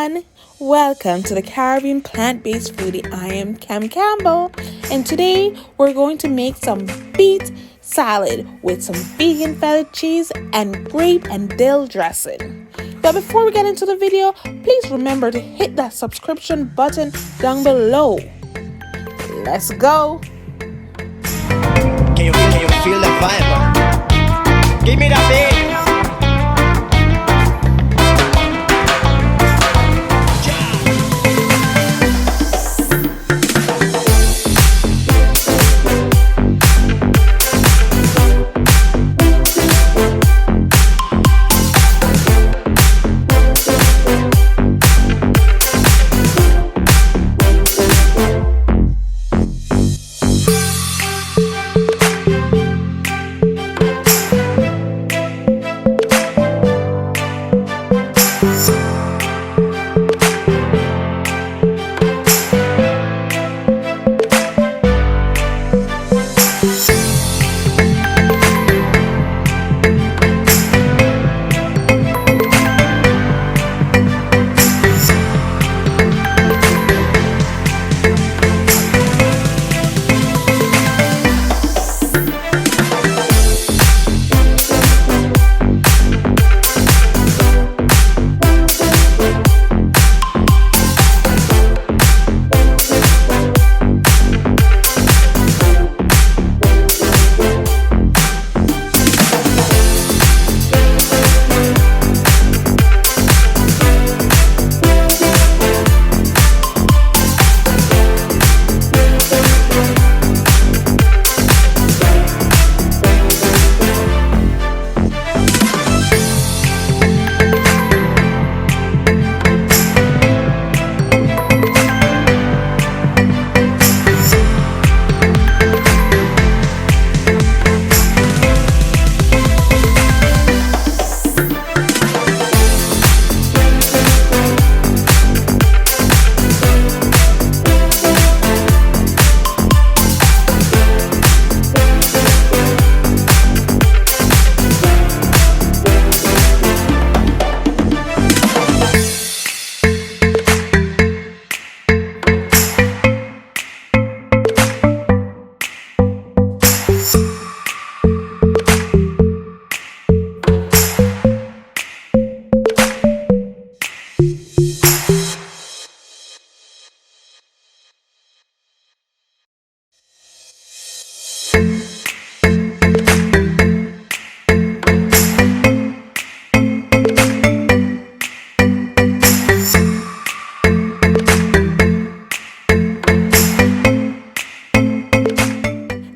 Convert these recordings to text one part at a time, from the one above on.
everyone, welcome to the Caribbean plant-based foodie. I am Cam Campbell, and today we're going to make some beet salad with some vegan feta cheese and grape and dill dressing. But before we get into the video, please remember to hit that subscription button down below. Let's go. Can you feel the vibe? Give me that beat.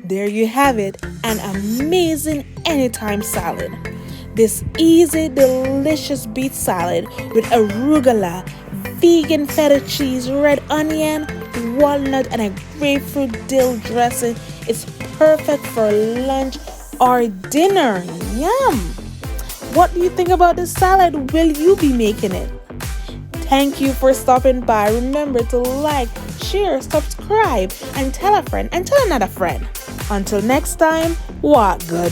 There you have it, an amazing anytime salad. This easy, delicious beet salad with arugula, vegan feta cheese, red onion, walnut, and a grapefruit dill dressing is perfect for lunch or dinner. Yum! What do you think about this salad? Will you be making it? Thank you for stopping by. Remember to like, share, subscribe, and tell a friend and tell another friend. Until next time, walk good.